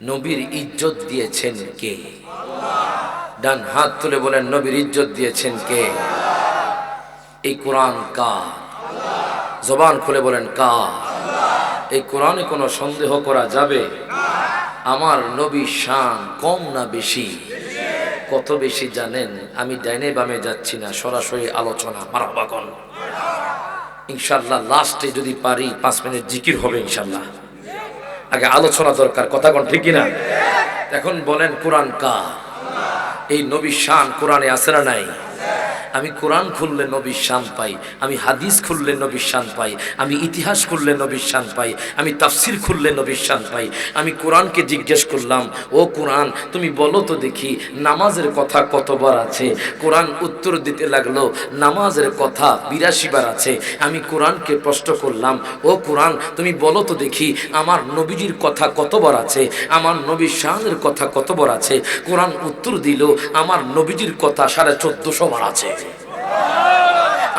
নবীর ইজ্জত দিয়েছেন কে? ডান হাত তুলে বলেন, নবীর ইজ্জত দিয়েছেন কে? এই কোরআন কার? জবান খুলে বলেন কার? এই কোরআনে কোনো সন্দেহ করা যাবে? আমার নবীর শান কম না বেশি? কত বেশি জানেন? আমি ডাইনে বামে যাচ্ছি না, সরাসরি আলোচনা। মারহাবা কোন ইনশাআল্লাহ। লাস্টে যদি পারি 5 মিনিট জিকির হবে ইনশাআল্লাহ। আগে আলোচনা দরকার, কথা কোন ঠিক কিনা? এখন বলেন কোরআন কার? এই নবীর শান কোরআনে আছে না নাই? আমি কোরআন খুললে নবীর শান পাই, আমি হাদিস খুললে নবীর শান পাই, আমি ইতিহাস খুললে নবীর শান পাই, আমি তাফসির খুললে নবীর শান পাই। আমি কোরআনকে জিজ্ঞেস করলাম, ও কোরআন তুমি বলো তো দেখি নামাজের কথা কতবার আছে? কোরআন উত্তর দিতে লাগলো, নামাজের কথা 82 বার আছে। আমি কোরআনকে প্রশ্ন করলাম, ও কোরআন তুমি বলো তো দেখি আমার নবীজির কথা কতবার আছে? আমার নবীর শানের কথা কতবার আছে? কোরআন উত্তর দিল, আমার নবীজির কথা 1450 বার আছে।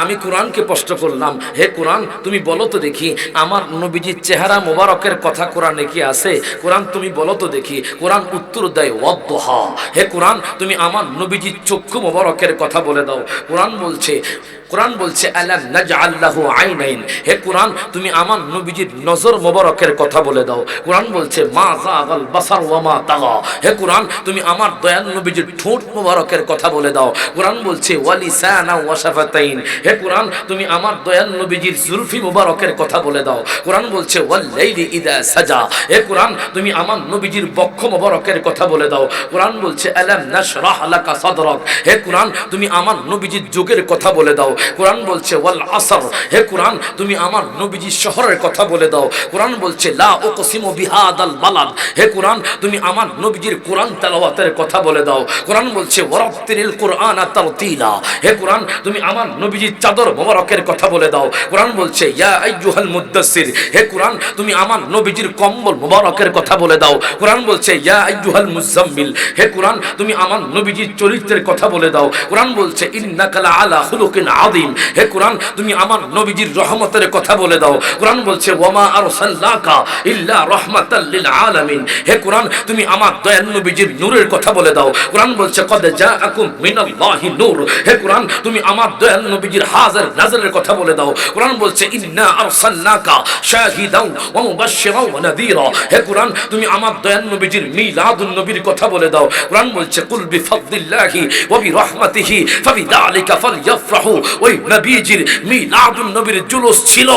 আমি কোরআনকে প্রশ্ন করলাম, হে কোরআন তুমি বলো তো দেখি আমার নবীজির চেহারা মোবারকের কথা কোরআনে কি আছে? কোরআন তুমি বলো তো দেখি। কোরআন উত্তর দেয় ওয়াদ্দুহা। হে কোরআন তুমি আমার নবীজির চক্ষু মোবারকের কথা বলে দাও। কোরআন বলছে আলাম নাজআল লাহু আইনাইন। হে কোরআন তুমি আমার নবীজির নজর মোবারকের কথা বলে দাও। কোরআন বলছে মা যাগাল বাসার ওয়া মা তাগা। হে কোরআন তুমি আমার দয়াল নবীজির ঠোঁট মোবারকের কথা বলে দাও। কোরআন বলছে ওয়া লিসানা ওয়া শাফাতাইন। হে কোরআন তুমি আমার দয়াল নবীজির জুলফি মোবারকের কথা বলে দাও। কোরআন বলছে ওয়াল লাইলি ইযা সাজা। হে কোরআন তুমি আমার নবীজির বক্ষ মোবারকের কথা বলে দাও। কোরআন বলছে আলাম নাশরাহ লাকা সাদরাক। হে কোরআন তুমি আমার নবীজির যুগের কথা বলে দাও। কোরআন বলছে ওয়াল আসর। হে কোরআন তুমি আমার নবীজির শহরের কথা বলে দাও। কোরআন বলছে লা উকসিমু বিহাদাল বালাদ। হে কোরআন তুমি আমার নবীজির কোরআন তেলাওয়াতের কথা বলে দাও। কোরআন বলছে ওয়ারাত্তিলিল কুরআনা তারতিলা। হে কোরআন তুমি আমার নবীজির চাদর মোবারকের কথা বলে দাও। কোরআন বলছে ইয়া আইয়ুহাল মুদ্দাসসির। হে কোরআন তুমি আমার নবীজির কম্বল মোবারকের কথা বলে দাও। কোরআন বলছে ইয়া আইয়ুহাল মুজাম্মিল। হে কোরআন তুমি আমার নবীজির চরিত্রের কথা বলে দাও। কোরআন বলছে ইন্নাকা লা আলা খুলুকিন আযীম। হে কোরআন তুমি আমার নবীজির রহমতের কথা বলে দাও। কোরআন বলছে ওয়ামা আরসালনাকা ইল্লা রাহমাতাল লিল আলামিন। হে কোরআন তুমি আমার দয়াল নবীজির নূরের কথা বলে দাও। কোরআন বলছে কদ জাআকুম মিনাল্লাহি নূর। হে কোরআন তুমি আমার দয়াল নবীজির হাজির নাজরের কথা বলে দাও। কোরআন বলছে ইন্না আরসালনাকা শাহিদাও ওয়া মুবাশশিরাও ওয়া নাযীরা। হে কোরআন তুমি আমার দয়াল নবীজির মিলাদুন নবীর কথা বলে দাও। কোরআন বলছে কুল বিফাদলিল্লাহি ওয়া বিরহমাতিহি ফাবিযালিকা ফালইফরাহু। ওই নবীজির মিলাদুন নবীর জুলুস ছিল,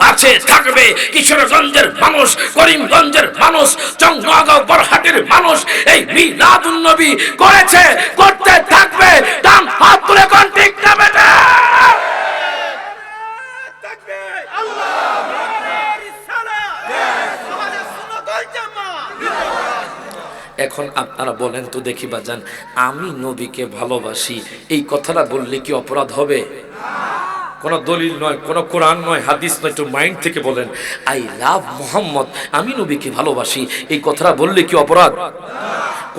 আছে, থাকবে। কিশোরগঞ্জের মানুষ, করিমগঞ্জের মানুষ, চংগাগাঁও বরহাটের মানুষ এই মিলাদুন নবী করেছে, করতে থাকবে। ডান হাত তুলে কোন ঠিক না বেটা? এখন আপনারা বলেন তো দেখি বাজান, আমি নবীকে ভালোবাসি এই কথাটা বললে কি অপরাধ হবে? কোন দলিল নয়, কোন কোরআন নয়, হাদিস নয়, একটু মাইন্ড থেকে বলেন আই লাভ মোহাম্মদ, আমি নবীকে ভালোবাসি এই কথাটা বললে কি অপরাধ?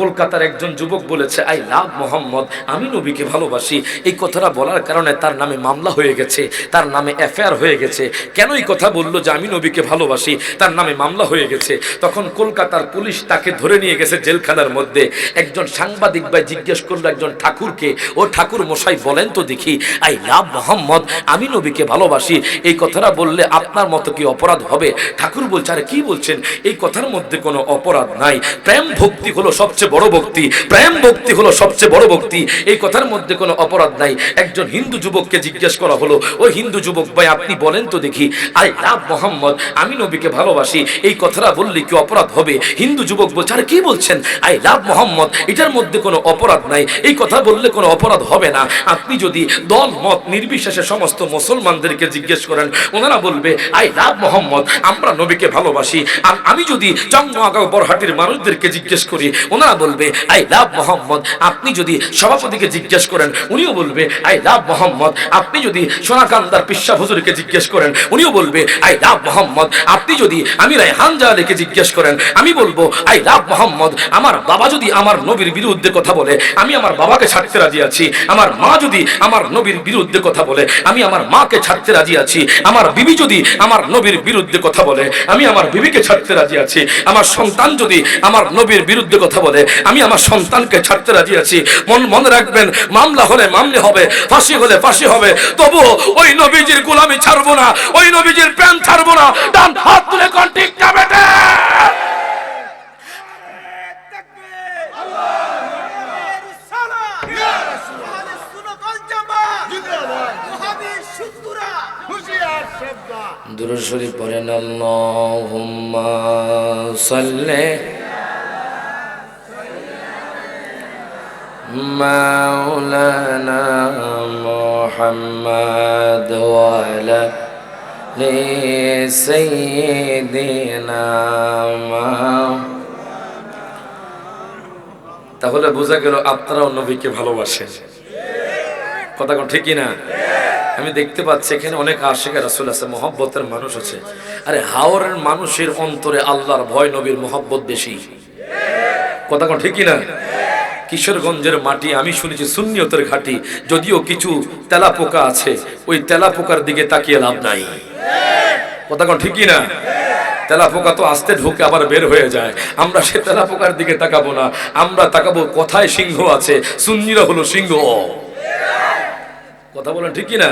কলকাতার একজন যুবক বলেছে আই লাভ মোহাম্মদ, আমি নবীকে ভালোবাসি। এই কথাটা বলার কারণে তার নামে মামলা হয়ে গেছে, তার নামে এফআইআর হয়ে গেছে। কেন এই কথা বললো যে আমি নবীকে ভালোবাসি? তার নামে মামলা হয়ে গেছে। তখন কলকাতার পুলিশ তাকে ধরে নিয়ে গেছে জেলখানার মধ্যে। একজন সাংবাদিক ভাই জিজ্ঞেস করলো একজন ঠাকুরকে, ও ঠাকুর মশাই বলেন তো দেখি আই লাভ মোহাম্মদ, আমি নবীকে ভালোবাসি এই কথাটা বললে আপনার মতো কি অপরাধ হবে? ঠাকুর বলছে আরে কি বলছেন, এই কথার মধ্যে কোনো অপরাধ নাই। প্রেম ভক্তি হলো সবচেয়ে বড় ভক্তি, প্রেম ভক্তি হলো সবচেয়ে বড় ভক্তি, এই কথার মধ্যে কোনো অপরাধ নাই। একজন হিন্দু যুবককে জিজ্ঞেস করা হলো, ও হিন্দু যুবক ভাই আপনি বলেন তো দেখি আই লাভ মোহাম্মদ, আমি নবীকে ভালোবাসি এই কথাটা বললে কি অপরাধ হবে? হিন্দু যুবক বলছে আরে কি বলছেন, আই লাভ মোহাম্মদ এটার মধ্যে কোনো অপরাধ নাই, এই কথা বললে কোনো অপরাধ হবে না। আপনি যদি দল মত নির্বিশেষে সমস্ত মুসলমানদেরকে জিজ্ঞেস করেন, ওনারা বলবে আই লাভ মোহাম্মদ, আমরা নবীকে ভালোবাসি। আর আমি যদি চংগাগাঁও বরহাটির মানুষদেরকে জিজ্ঞেস করি, ওনারা বলবে আই লাভ মোহাম্মদ। আপনি যদি সভাপতিকে জিজ্ঞেস করেন উনিও বলবে আই লাভ মোহাম্মদ। আপনি যদি সোনাকান্দার পিসা হুজুরকে জিজ্ঞেস করেন উনিও বলবে আই লাভ মোহাম্মদ। আপনি যদি আমি রায়হান জালালিকে জিজ্ঞেস করেন আমি বলবো আই লাভ মোহাম্মদ। আমার বাবা যদি আমার নবীর বিরুদ্ধে কথা বলে আমি আমার বাবাকে ছাড়তে রাজি আছি। আমার মা যদি আমার নবীর বিরুদ্ধে কথা বলে আমি আমার মাকে ছাড়তে রাজি আছি। আমার বিবি যদি আমার নবীর বিরুদ্ধে কথা বলে আমি আমার বিবিকে ছাড়তে রাজি আছি। আমার সন্তান যদি আমার নবীর বিরুদ্ধে কথা বলে আমি আমার সন্তানকে ছাড়তে রাজি আছি। মনে রাখবেন, মামলা হলে মামলা হবে, ফাঁসি হলে ফাঁসি হবে, তবু ওই নবীজির গোলামি ছাড়বো না, ওই নবীজির প্রেম ছাড়বো না। ডান হাত তুলে কোন ঠিক যাবে না। দুরূদ শরীফ পড়েন আল্লাহুম্মা সাল্লি মাওলানা মুহাম্মদ ওয়া আলা আলি সাইয়্যিদিনা। তাহলে বোঝা গেল আপনারাও নবীকে ভালোবাসেন। কথা কোন ঠিক না? আমি দেখতে পাচ্ছি এখানে অনেক আশিক রাসূল আছে, মহব্বতের মানুষ আছে। আরে হাওরের মানুষের অন্তরে আল্লাহর ভয়, নবীর মহব্বত বেশি। কথা কোন ঠিক না? কিশোরগঞ্জের মাটি আমি শুনেছি সুন্নিয়তের ঘাটি, যদিও কিছু তেলাপোকা আছে, ওই তেলাপোকার দিকে তাকিয়ে লাভ নাই। কথা কোন ঠিক না? তেলাপোকা তো আস্তে ঢুকে আবার বের হয়ে যায়। আমরা সে তেলাপোকার দিকে তাকাবো না, আমরা তাকাবো কোথায় সিংহ আছে। সুন্নিরা হলো সিংহ। কথা বলেন ঠিক না?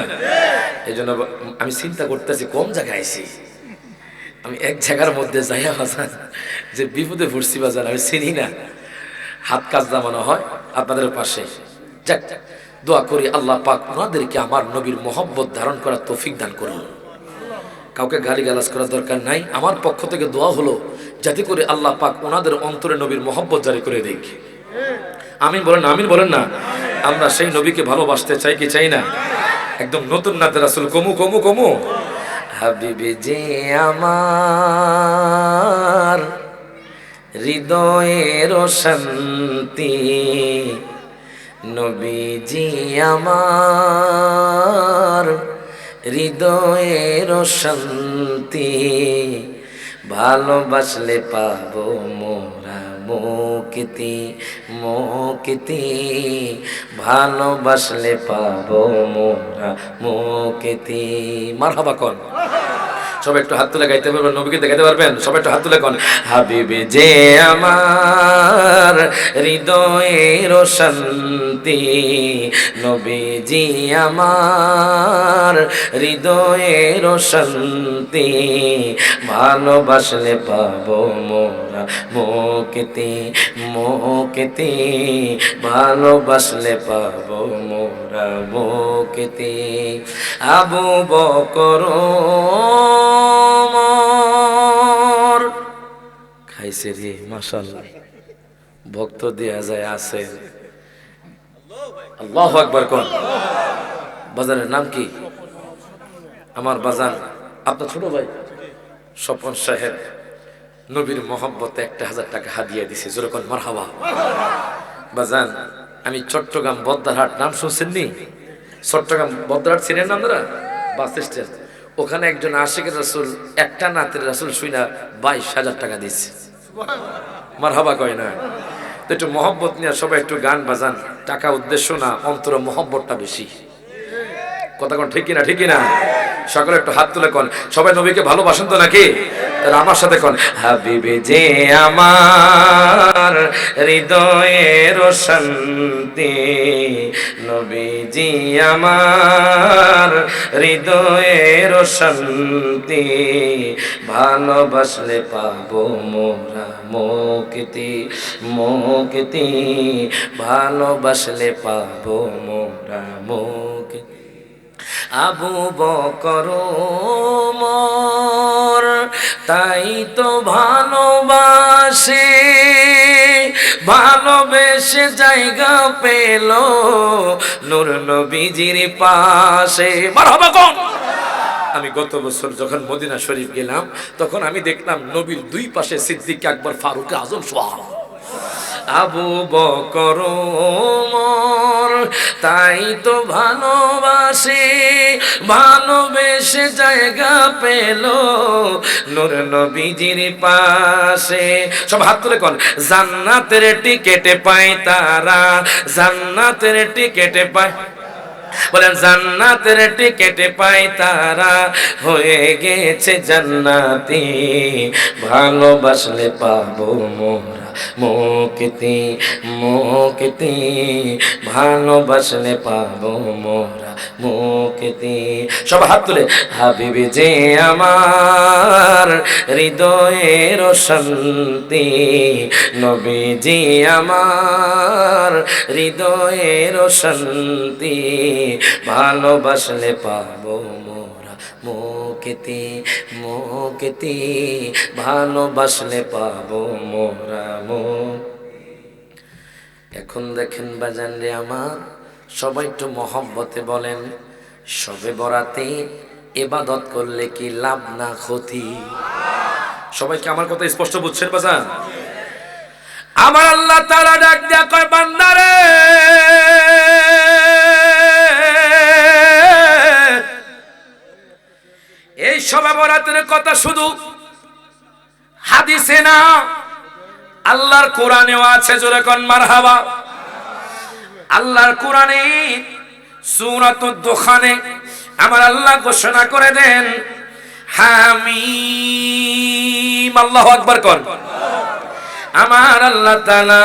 এই জন্য আমি চিন্তা করতেছি কোন জায়গায় আইছি। আমি এক জায়গার মধ্যে যাইয়া বাজান যে বিপদে পড়ছি বাজান, আমি চিনি না। হাত কাজ জামানো হয় আপনাদের পাশে। যাক, দোয়া করি আল্লাহ পাক ওনাদেরকে আমার নবীর মহব্বত ধারণ করার তৌফিক দান করুন। কাউকে গালিগালাজ করার দরকার নাই। আমার পক্ষ থেকে দোয়া হলো যাতে করে আল্লাহ পাক ওনাদের অন্তরে নবীর মহব্বত জারি করে দেখ। আমিন বলেন, আমিন বলেন না? আমরা সেই নবীকে ভালোবাসতে চাই কি চাই না? একদম নতুন নাতে রাসূল কমু কমু কমু। হাবিবে যে আমার হৃদয়ের শান্তি, নবীজি আমার হৃদয়ের শান্তি, ভালোবাসলে পাবো মোরা মুক্তি মুক্তি, ভালোবাসলে পাবো মোরা মুক্তি। মারহাবা কোন সবাই একটু হাত তুলে গাইতে পারবেন, নবীকে দেখাতে পারবেন? সবাই একটু হাত তুলে কোন হাবিবে যে আমার হৃদয়ের শান্তি, নবীজি আমার হৃদয়ের শান্তি, ভালোবাসলে পাবো মোরা মুক্তি মুক্তি, ভালোবাসলে পাবো মোরা মুক্তি। আবু বকর খাইছে রে, মাশাআল্লাহ, ভক্ত দেয়া যায় আছে। আল্লাহু আকবার কোন। বাজারের নাম কি? আমার বাজান আপনার ছোট ভাই স্বপন সাহেব নবীর মহব্বতে 1000 টাকা হাদিয়া দিছে। জোরে কোন মারহাবা। বাজান আমি চট্টগ্রাম বদ্দারহাট নাম শুনছেন নি? চট্টগ্রাম বদ্দারহাট চিনেন না আপনারা? বাস স্ট্যান্ড, ওখানে একজন আশিকের রাসূল একটা নাতের রাসূল শুইনা 22,000 টাকা দিচ্ছে। মারহাবা কয় না? তো একটু মহব্বত নিয়ে সবাই একটু গান বাজান। টাকা উদ্দেশ্য না, অন্তরে মহব্বতটা বেশি। কথা কোন ঠিক কিনা? ঠিক কিনা? সকলে একটু হাত তুলে কোন সবাই নবীকে ভালোবাসেন তো নাকি? তাহলে আমার সাথে কোন হাবিবে যে আমার হৃদয়ের শান্তি, নবীজি আমার হৃদয়ের শান্তি, ভালোবাসলে পাবো মোরা মুক্তি মুক্তি, ভালোবাসলে পাবো মোরা মুক্তি। আবু বকর মোর তাই তো ভালোবাসে, ভালোবেসে জায়গা পেল নূর নবীজির পাশে। মারহাবা কোন। আমি গত বছর যখন মদিনা শরীফ গেলাম তখন আমি দেখলাম নবীর দুই পাশে সিদ্দিক আকবর, ফারুক আজম সোহা। আবু বকর ওমর তাই তো ভালোবাসে, ভালোবেসে জায়গা পেল নূর নবীজির পাশে। সব হাত তুলে কোন জান্নাতের টিকেটে পায় তারা, জান্নাতের টিকেটে পায়, বলেন জান্নাতের টিকেটে পায় তারা, হয়ে গেছে জান্নাতি, ভালোবাসলে পাবো মোরা মুক্তি মুক্তি, ভালোবাসলে পাবো মোরা মুক্তি। সব হাত তুলে হাবিবি যে আমার হৃদয়ের শান্তি, নবীজি আমার হৃদয়ের শান্তি, ভালোবাসলে পাবো মোরা মুক্তি মুক্তি, ভালোবাসলে পাবো মোরা মুক্তি। এখন দেখেন বাজান রে আমার, সবাই একটু মহব্বতে বলেন শবে বরাতে ইবাদত করলে কি লাভ না ক্ষতি? সবাইকে আমার কথা স্পষ্ট বুঝছেন বাজান? আমার আল্লাহ তাআলা ডাক দেয়া কয় বান্দারে, এই শবে বরাতের কথা শুধু হাদিসে না, আল্লাহর কোরআনেও আছে। জোরে কোন মারহাবা। আল্লাহর কোরআনে সূরাতুদ দুখানে আমার আল্লাহ ঘোষণা করে দেন হামিম। আল্লাহু আকবার কোন। আমার আল্লাহ তাআলা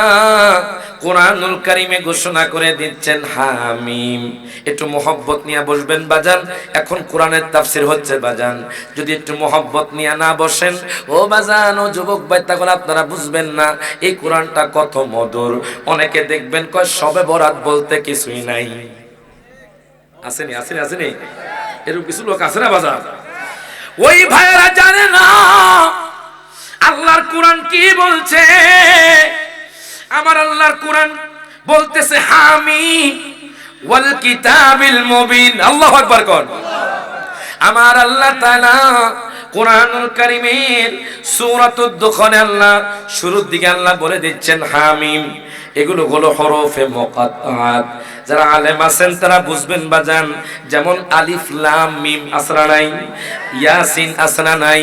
কোরআনুল কারীমে ঘোষণা করে দিচ্ছেন হামিম। একটু মোহব্বত নিয়ে বসবেন বাজান, এখন কোরআনের তাফসীর হচ্ছে বাজান। যদি একটু মোহব্বত নিয়ে না বসেন ও বাজান ও যুবক ভাইতাগণ, আপনারা বুঝবেন না এই কোরআনটা কত মধুর। অনেকে দেখবেন কয় শবে বরাত বলতে কিছুই নাই। আসেনি আসেনি আসেনি, এরকম কিছু লোক আছে না বাজান? ওই ভাইয়েরা জানে না আল্লাহর কোরআন কি বলছে। আমার আল্লাহর কোরআন বলতেছে হামিম ওয়াল কিতাবিল মুবিন। আল্লাহু আকবার কোন। আমার আল্লাহ তাআলা কোরআনুল কারীমের সূরাতুদ দুখানে আল্লাহ শুরুর দিকে আল্লাহ বলে দিচ্ছেন হামিম। এগুলো হলো হরফে মুকাত্তাআত। যারা আলেম আছেন তারা বুঝবেন বাজান, যেমন আলিফ লাম মিম আসরা নাই, ইয়াসিন আসরা নাই,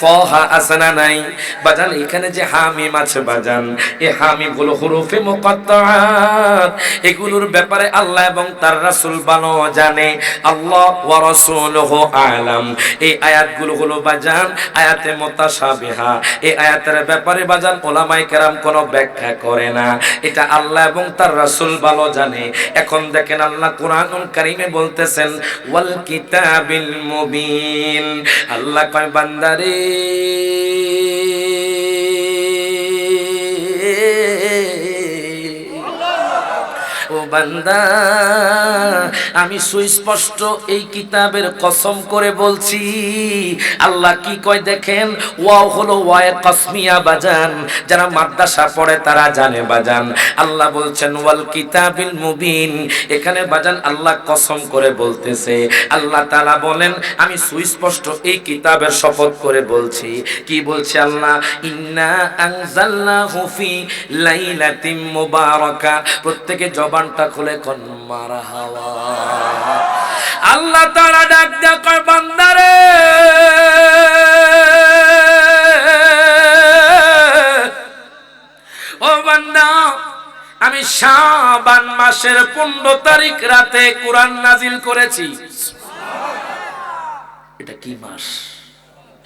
তাহা আসরা নাই বাজান। এখানে যে হামিম আছে বাজান, এই হামিম হলো হরফে মুকাত্তাআত। এগুলোর ব্যাপারে আল্লাহ এবং তার রাসূল ভালো জানে। আল্লাহ ওয়া রাসূলুহু আ'লাম। এই আয়াতগুলো হলো বাজান আয়াতে মুতাশাবিহা। এই আয়াতের ব্যাপারে বাজান উলামায়ে কেরাম কোনো ব্যাখ্যা করে না, এটা আল্লাহ এবং তার রাসূল ভালো জানে। এখন দেখেন আল্লাহ কোরআনুল কারীমে বলতেছেন ওয়াল কিতাবিল মুবিন। আল্লাহ কয় বান্দারে ও বান্দা, আমি সুস্পষ্ট এই কিতাবের কসম করে বলছি। আল্লাহ কি কয় দেখেন, ওয়াও হলো ওয়ায়ে কসমিয়া বাজান। যারা মাদ্রাসা পড়ে তারা জানে বাজান। আল্লাহ বলছেন ওয়াল কিতাবিল মুবিন। এখানে বাজান আল্লাহ কসম করে বলতেছে। আল্লাহ তাআলা বলেন আমি সুস্পষ্ট এই কিতাবের শপথ করে বলছি। কি বলছে আল্লাহ? ইন্না আনজালনাহু ফি লাইলাতিন মুবারাকা। প্রত্যেকে জবানটা খুলে কোন মারহাবা। আল্লাহ তাআলা ডাক দেয়া কয় বান্দারে, ও বান্দা, আমি শাবান মাসের 15 তারিখ রাতে কোরআন নাজিল করেছি। এটা কি মাস?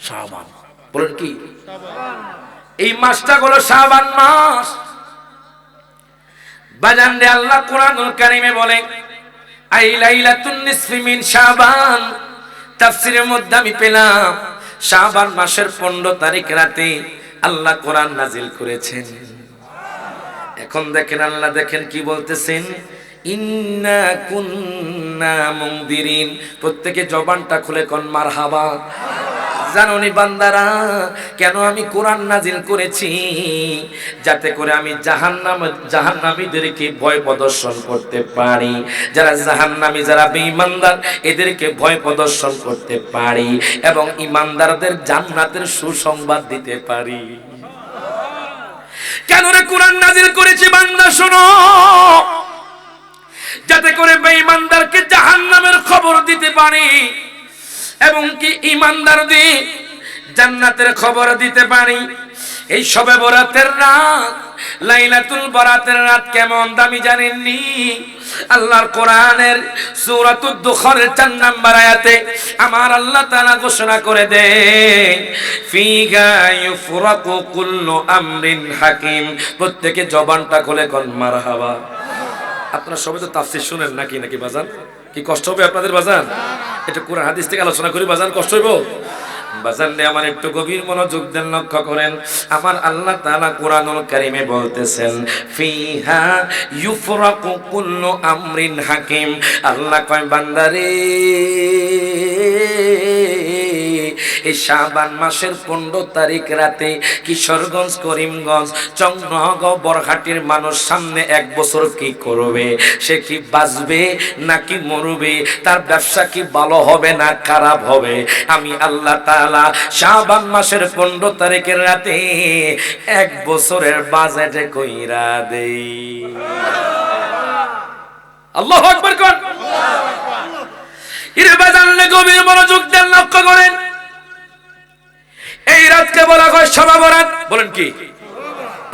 শাবান। বলেন কি? এই মাসটা হলো শাবান মাস বাজান রে। আল্লাহ কোরআনুল কারীমে বলে আই লাইলাতুন নিসফি মিন শাবান। তাফসীরের মধ্যে আমি পেলাম শাবান মাসের 15 তারিখ রাতে আল্লাহ কোরআন নাজিল করেছেন। এখন দেখেন আল্লাহ দেখেন কি বলতেছেন, ইন্না কুন্না মুনদিরিন। প্রত্যেকে জবানটা খুলে কোন মারহাবা। জানোনি বান্দারা কেন আমি কোরআন নাজিল করেছি? যাতে করে আমি জাহান্নামীদেরকে ভয় প্রদর্শন করতে পারি। যারা জাহান্নামী, যারা বেঈমানদার, এদেরকে ভয় প্রদর্শন করতে পারি এবং ঈমানদারদের জান্নাতের সুসংবাদ দিতে পারি। কেন রে কোরআন নাজিল করেছি বান্দা শোনো, যাতে করে বেঈমানদেরকে জাহান্নামের খবর দিতে পারি এবং কি ঈমানদারদের জান্নাতের খবর দিতে পারি। এই শবে বরাতের রাত, লাইলাতুল বরাতের রাত কেমন দামি জানেননি? আল্লাহর কোরআনের সূরাতুদ দুখানের 4 নম্বর আয়াতে আমার আল্লাহ তাআলা ঘোষণা করে দেন, ফিহা ইউফরাকু কুল্লু আমরিন হাকিম। প্রত্যেকে জবানটা খুলে কোন মারহাবা। আপনারা সবাই তো তাফসীর শুনেন নাকি বাজান? কি কষ্ট হবে আপনাদের বাজান? এটা কোরআন হাদিস থেকে আলোচনা করি বাজান, কষ্ট হইব বাজান রে? আমার একটু গভীর মনোযোগ দেন, লক্ষ্য করেন। আমার আল্লাহ তাআলা কোরআনুল কারীমে বলতেছেন, ফিহা ইউফরাকু কুল্লু আমরিন হাকিম। আল্লাহ কয় বান্দারে, এই শাবান মাসের 15 তারিখ রাতে কিশোরগঞ্জ, করিমগঞ্জ, চন্দ্রনগর, বরহাটির মানুষ সামনে 1 বছর কি করবে? সে কি বাঁচবে নাকি মরবে? তার ব্যবসা কি ভালো হবে না খারাপ হবে? আমি আল্লাহ তাআলা শাবান মাসের 15 তারিখের রাতে 1 বছরের বাজেটে কইরা দেই। আল্লাহু আকবার কোন। ইরে বাজানলে গভীর মনোযোগ দেন, লক্ষ্য করেন। এই রাতকে বলা হয় শবে বরাত। বলেন কি?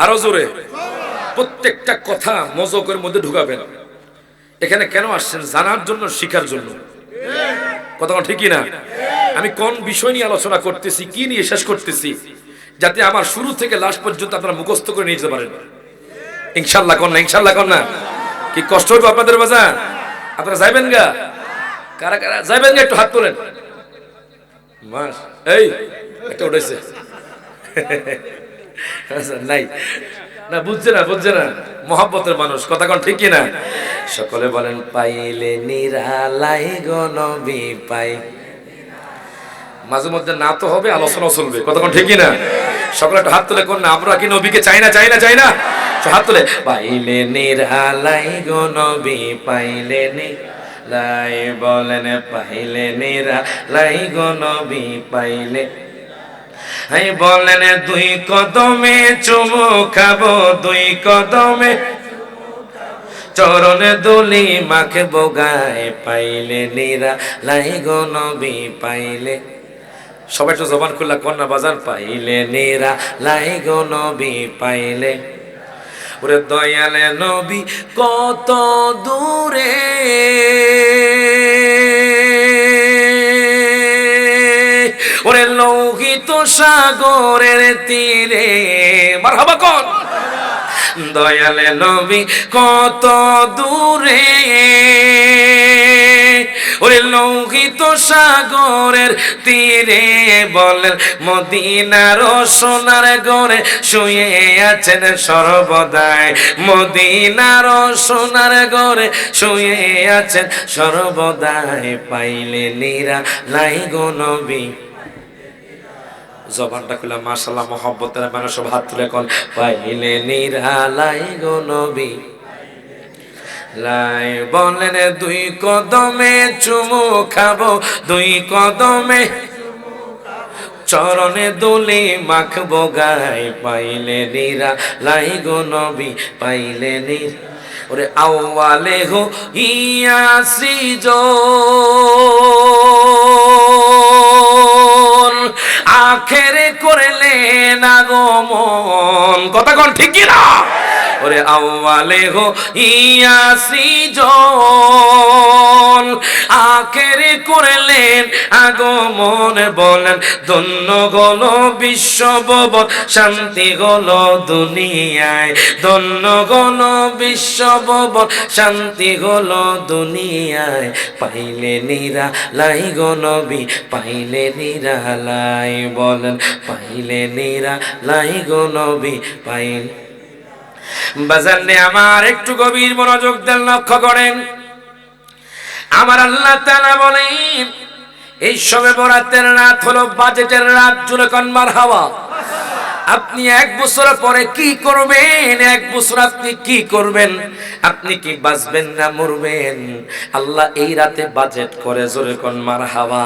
আরো জোরে। প্রত্যেকটা কথা মজকের মধ্যে ঢুকাবেন। এখানে কেন আসছেন? জানার জন্য, শিখার জন্য। কথা ঠিকই না? আমি কোন বিষয় নিয়ে আলোচনা করতেছি, কি নিয়ে শেষ করতেছি, যাতে আমার শুরু থেকে লাস্ট পর্যন্ত আপনারা মুখস্থ করে নিয়ে যেতে পারেন। ইনশাআল্লাহ কোন না? ইনশাআল্লাহ কোন না? কি কষ্ট হবে আপনাদের বাজার? আপনারা যাইবেন গা? কারা কারা যাইবেন গা? একটু হাত তোলেন। মাস এই একটা উঠেছে নাই না, বুঝছে না মহব্বতের মানুষ। কথা কোন ঠিক কি না? সকলে বলেন, পাইলে নিরালাই গো নবী পাই। মাঝে মধ্যে না তো হবে, আলোচনা চলবে। কথা কোন ঠিক কি না? সকলে একটু হাত তুলে কোন না, আমরা কি নবীকে চাই না? হাত তুলে, পাইলে নিরালাই গো নবী পাইলে লাই, বলেন পাইলে নিরালাই গো নবী পাইলে। হাই বলেন 2 কদমে চুমু খাবো, 2 কদমে চরণে দুলি মাখবো গায়ে, পাইলে নিরালাই গো নবী পাইলে। সবাই তো জবান খুললা কন্যা বাজার, পাইলে নিরালাই গো নবী পাইলে। ওরে দয়ালে নবী কত দূরে, ওরে লৌহিত সাগরের তীরে। মারহাবা কোন। দয়ালে নবী কত দূরে, ওরে লৌহিত সাগরের তীরে। বলেন মদিনার সোনার ঘরে শুয়ে আছেন সর্বদাই, মদিনার সোনার ঘরে শুয়ে আছেন সর্বদাই, পাইলে নিরালাই গো নবী। জবানটা খুলে মাশাআল্লাহ মহব্বতের মানুষ সব হাত তুলে কোন, পাইলে নিরালাই গো নবী লাই। বলেন 2 কদমে চুমু খাবো, 2 কদমে চরণে দুলি মাখবো গায়ে, পাইলে নিরালাই গো নবী পাইলে নির। ওরে আউয়ালে হো ইয়াসিজ আখেরে করলেন আগমন। কথা কোন ঠিক কি না? ওরে আউয়ালে হো ইয়াসিজ আখেরে করলেন আগমন। বলেন ধন্য হলো বিশ্বববন, শান্তি হলো দুনিয়ায়, ধন্য হলো বিশ্বববন, শান্তি হলো দুনিয়ায়, পাইলে নিরালাই গো নবী পাইলে নিরালাই। বলেন পাইলে নিরালাই গো নবী পাইলে। বাজানে আমার একটু গভীর মনোযোগ দেন, লক্ষ্য করেন। আমার আল্লাহ তাআলা বলেন, এই শবে বরাতের রাত হলো বাজেটের রাত। জুরে কোন মারহাবা। আপনি 1 বছর পরে কি করবেন? 1 বছর আপনি কি করবেন? আপনি কি বাঁচবেন না মরবেন? আল্লাহ এই রাতে বাজেট করে, জোরে কোন মারহাবা।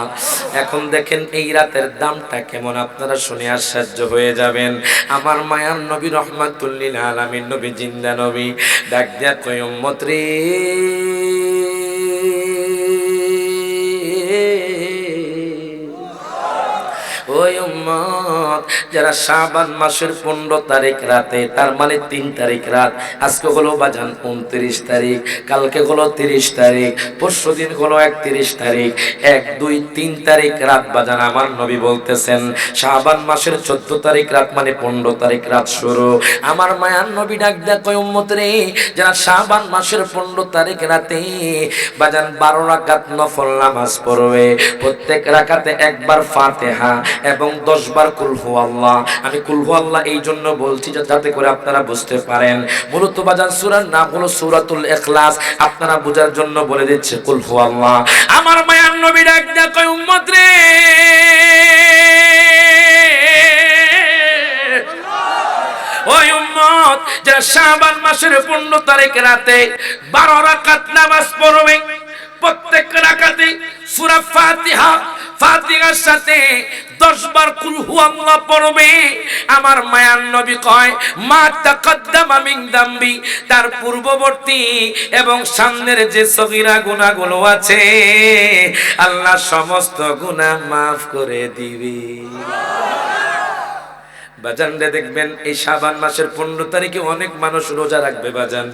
এখন দেখেন এই রাতের দামটা কেমন, আপনারা শুনে আশ্চর্য হয়ে যাবেন। আমার মায়ার নবী রহমাতুল লিল আলামিন নবী, জিন্দা নবী, ডাক দিয়া কয় উম্মত রে, ওই উম্মত যারা শাবান মাসের 15 তারিখ রাতে, তার মানে 3 তারিখ রাত, আজকে হলো বাজান 29 তারিখ, কালকে হলো 30 তারিখ, পরশু দিন হলো 31 তারিখ, 1 2 3 তারিখ রাত বাজান আমার নবী বলতেছেন শাবান মাসের 14 তারিখ রাত মানে 15 তারিখ রাত শুরু। আমার মায়ার নবী ডাক দেয়া কয় উম্মত রে, যারা শাবান মাসের 15 তারিখ রাতে বাজান 12 রাকাত নফল নামাজ পড়বে, প্রত্যেক রাকাতে একবার ফাতিহা এবং 10 বার কুল হু আল্লাহ। আমি কুল হু আল্লাহ এই জন্য বলছি যাতে করে আপনারা বুঝতে পারেন। মূলত বাজান সূরার নাম হলো সূরাতুল ইখলাস, আপনারা বোঝার জন্য বলে দিচ্ছি কুল হু আল্লাহ। আমার মায়ার নবী ডাক দেয়া কয় উম্মত রে, ওই উম্মত যারা শাবান মাসের 15 তারিখ রাতে 12 রাকাত নামাজ পড়বে, প্রত্যেক রাকাতে সূরা ফাতিহা, ফাতিহার সাথে 10 বার কুল হু আল্লাহ পড়বে। আমার মায়ার নবী কয় মা তাকাদ্দামা মিন দামবি, তার পূর্ববর্তী এবং সামনের যে সগীরা গুনাহগুলো আছে আল্লাহ সমস্ত গুনাহ মাফ করে দিবে। বাজান রে, দেখবেন এই শাবান মাসের 15 তারিখে অনেক মানুষ রোজা রাখবে বাজান,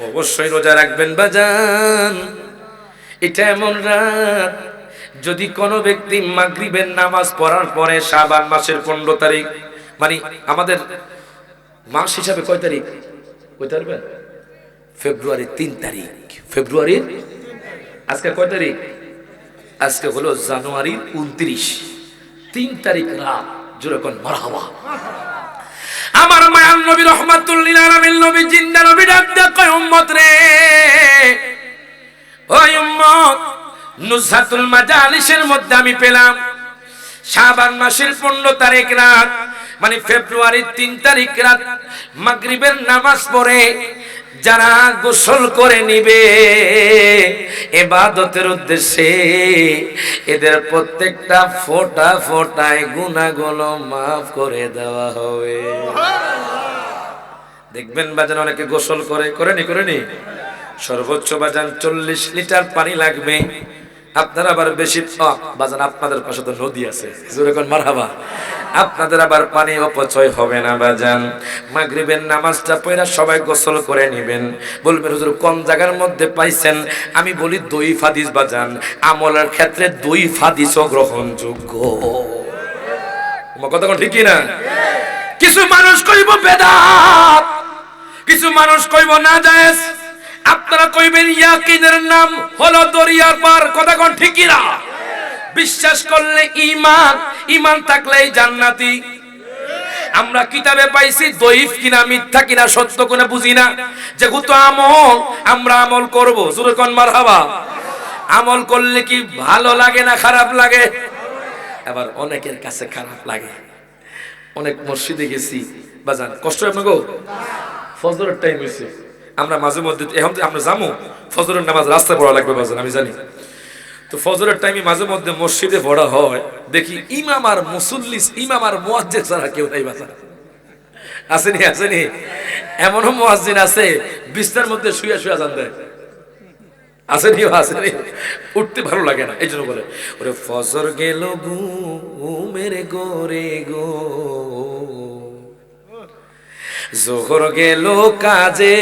অবশ্যই রোজা রাখবেন বাজান। এটা এমন রাত, যদি কোনো ব্যক্তি মাগরিবের নামাজ পড়ার পরে শাবান মাসের 15 তারিখ, মানে আমাদের মাস হিসাবে কয় তারিখ কইতে পারবেন? ফেব্রুয়ারি 3 তারিখ। ফেব্রুয়ারির আজকে কয় তারিখ? আজকে হলো জানুয়ারি 29, 3 তারিখ রাত, জোরে কোন মারহাবা। আমার মায়ার নবী রহমাতুল লিল আলামিন নবী, জিন্দা নবী ডাক দেয়া কয় উম্মত রে, ওই উম্মত নুজহাতুল মাজালিসের মধ্যে আমি পেলাম শাবান মাসের 15 তারিখ রাত মানে ফেব্রুয়ারির 3 তারিখ রাত মাগরিবের নামাজ পড়ে যারা গোসল করে নিবে ইবাদতের উদ্দেশ্যে, এদের প্রত্যেকটা ফোঁটা ফোঁটায় গুনাহগুলো মাফ করে দেওয়া হবে। দেখবেন বাজান অনেকে গোসল করেনি সর্বোচ্চ বাজান 40 লিটার পানি লাগবে। আপনারা আবার বেশি বাজান, আপনাদের পাশে তো নদী আছে, জোরে কোন মারহাবা। আপনাদের আবার পানি অপচয় হবে না বাজান। মাগরিবের নামাজটা পড়া সবাই গোসল করে নেবেন। বলবেন হুজুর কোন জায়গার মধ্যে পাইছেন? আমি বলি দইফ হাদিস বাজান, আমলের ক্ষেত্রে দইফ হাদিসও গ্রহণযোগ্য। কথা কোন ঠিকই না? কিছু মানুষ কইব বেদাত, কিছু মানুষ কইব না জায়েজ, আপনারা কইবেন ইয়াকিনের নাম হলো দরিয়ার পার। কথা কোন ঠিকই না? বিশ্বাস করলে ঈমান, ঈমান থাকলেই জান্নাতি। আমরা কিতাবে পাইছি দইফ কিনা মিথ্যা কিনা সত্য কিনা বুঝি না, যেহেতু আমল আমরা আমল করব, জোরে কোন মারহাবা। আমল করলে কি ভালো লাগে না খারাপ লাগে? আবার অনেকের কাছে খারাপ লাগে। অনেক মসজিদে গেছি বাজান, কষ্ট হয় আপনাকে, ফজরের টাইম হয়েছে, আমরা মাঝে মধ্যে এখন আমরা যাবো ফজরের নামাজ রাস্তায় পড়া লাগবে বাজান, আমি জানি তো ফজরের টাইমে মাঝে মধ্যে মসজিদে পড়া হয়, দেখি ইমাম আর মুসল্লিস, ইমাম আর মুয়াজ্জিন ছাড়া কেউ নাই বাজান। আসেনি এমনও মুয়াজ্জিন আছে বিছনার মধ্যে শুয়ে আজান দেয়। আসেনি উঠতে ভালো লাগে না, এই জন্য বলে ওরে ফজর গেল ঘুমের গোরে গো, জোহর গেল কাজে,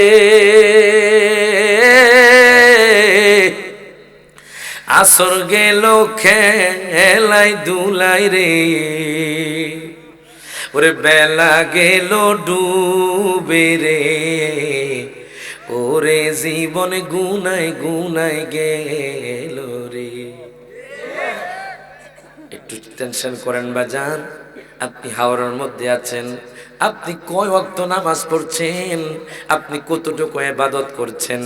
আসর গেল খেলাই দুলাই রে, ওরে বেলা গেল ডুবে রে, ওরে জীবন গুনাই গুনাই গেল রে। একটু টেনশন করেন বাজান, আপনি হাওড়ার মধ্যে আছেন, আপনি কয় ওয়াক্ত নামাজ পড়ছেন, আপনি কতটুকু ইবাদত করছেন,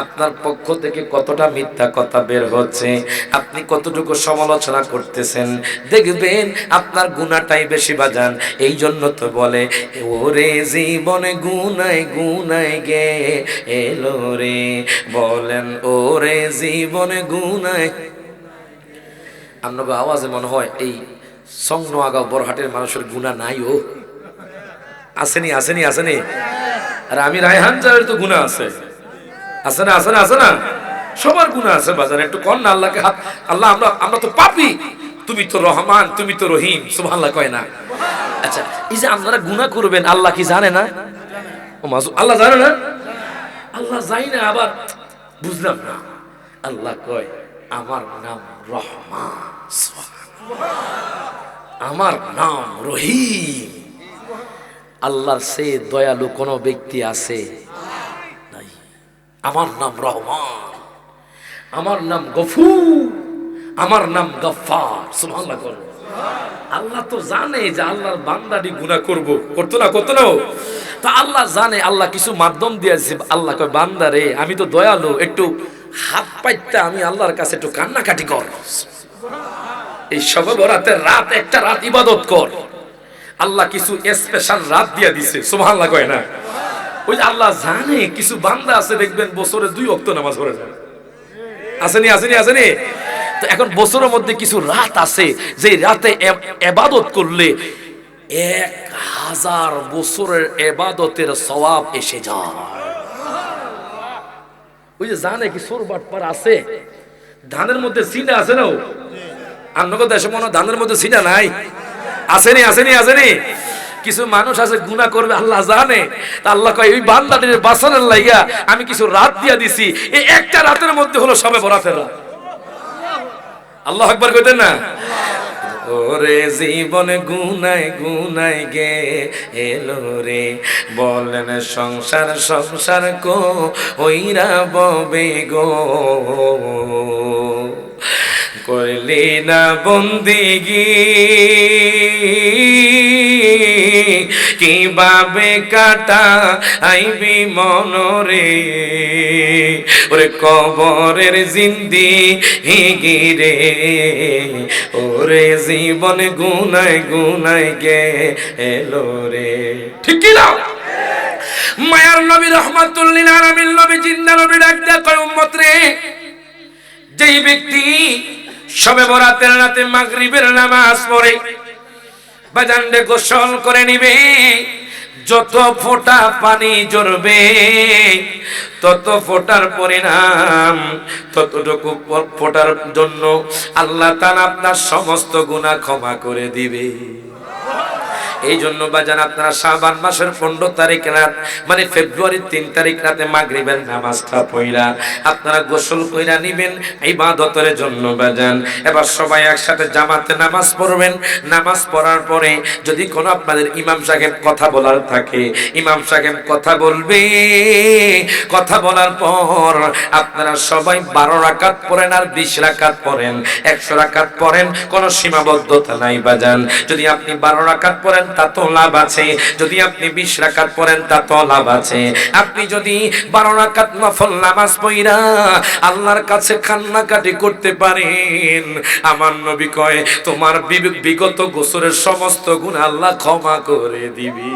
আপনার পক্ষ থেকে কতটা মিথ্যা কথা বের হচ্ছে, আপনি কতটুকু সমালোচনা করতেছেন, দেখবেন আপনার গুনাহটাই বেশি বাজান। এই জন্য তো বলে ওরে জীবনে গুনায় গুনায় গে এলো রে, বলেন ওরে জীবনে গুনায়। আপনার আওয়াজে মনে হয় এই সংগ্ন আগাও বড়হাটের মানুষের গুনাহ নাই। ও আসেনি আসেনি আসেনি। আর আমি রায়হান চালের তো গুনাহ আছে, আছে না আছে না আছে না, সবার গুনাহ আছে বাজার। একটু কর না আল্লাহকে হাত, আল্লাহ আমরা তো পাপী, তুমি তো রহমান, তুমি তো রহিম, সুবহানাল্লাহ কয় না? আচ্ছা, এই যে আপনারা গুনাহ করবেন আল্লাহ কি জানে না? ও মাসুম, আল্লাহ জানে না? আল্লাহ জানি না, আবার বুঝলাম না। আল্লাহ কয় আমার নাম রহমান, আমার নাম রহিম। আল্লাহর সে দয়ালু কোন ব্যক্তি আছে? নাই। আমার নাম রহমান, আমার নাম গফুর, আমার নাম গফফার। সুবহানাল্লাহ। আল্লাহ তো জানে যে আল্লাহর বান্দাটি গুনাহ করতো না তা আল্লাহ জানে, আল্লাহ কিছু মাধ্যম দিয়েছে। আল্লাহ কয় বান্দারে আমি তো দয়ালু, একটু হাত পাইতে আমি আল্লাহর কাছে একটু কান্নাকাটি কর, এই শবে বরাতের রাত একটা রাত ইবাদত কর। আল্লাহ কিছু স্পেশাল রাত দিয়ে দিছে, সুবহানাল্লাহ কয় না? ওই যে আল্লাহ জানে কিছু বান্দা আছে দেখবেন বছরে 2 ওয়াক্ত নামাজ পড়ে যায়, আসেনি আসেনি আসেনি। তো এখন বছরের মধ্যে কিছু রাত আছে যে রাতে ইবাদত করলে 1000 বছরের ইবাদতের সওয়াব এসে যায়। ওই যে জানে কি সোর বাটপার আছে, ধানের মধ্যে সিনা আছে না? আপনাদের দেশে মনে হয় ধানের মধ্যে সিনা নাই, আসেনি আসেনি আসেনি। কিছু মানুষ আছে গুনাহ করবে আল্লাহ জানে, তা আল্লাহ কয় ওই বান্দাটির বাঁচানোর লাইগা আমি কিছু রাত দিয়া দিছি, এই একটা রাতের মধ্যে হলো সবে বরাতের রাত। আল্লাহু আকবার কইতেন না? ওরে জীবনে গুনায় গুনায় গে এলো রে, বলেন সংসার সংসার কো ওইরা ববে গো, করলি না বন্দিগি কিভাবে কাটা আইবি মনরে, ওরে কবরের জিন্দেগি রে, ওরে জীবন গুনায় গুনায় গে এলো রে। ঠিক কি না? মায়ার নবী রাহমাতুল লিল আলামিন নবী জিন্দা নবী ডাক দেয়া কয় উম্মত রে, যেই ব্যক্তি শবে বরাতের রাতে মাগরিবের নামাজ পড়ে বাজানরে গোসল করে নিবে, যত ফোঁটা পানি ঝরবে তত ফোঁটার পরিণাম, ততটুকু ফোঁটার জন্য আল্লাহ তাআলা আপনার সমস্ত গুনাহ ক্ষমা করে দিবে। এই জন্য বাজান আপনারা শাবান মাসের 15 তারিখ রাত মানে ফেব্রুয়ারির 3 তারিখ রাতে মাগরিবের নামাজটা পড়া আপনারা গোসল কইরা নেবেন ইবাদতের জন্য বাজান। এবার সবাই একসাথে জামাতে নামাজ পড়বেন। নামাজ পড়ার পরে যদি কোনো আপনাদের ইমাম সাহেব কথা বলার থাকে, ইমাম সাহেব কথা বলবে, কথা বলার পর আপনারা সবাই 12 রাকাত পড়েন আর 20 রাকাত পড়েন, 100 রাকাত পড়েন, কোনো সীমাবদ্ধতা নাই বাজান। যদি আপনি 12 রাকাত পড়েন তা তো লাভ আছে, যদি আপনি 20 রাকাত পড়েন তা তো লাভ আছে। আপনি যদি 12 রাকাত নফল নামাজ পড়া আল্লাহর কাছে কান্নাকাটি করতে পারেন, আমার নবী কয় তোমার বিগত বছরের সমস্ত গুনাহ আল্লাহ ক্ষমা করে দিবি।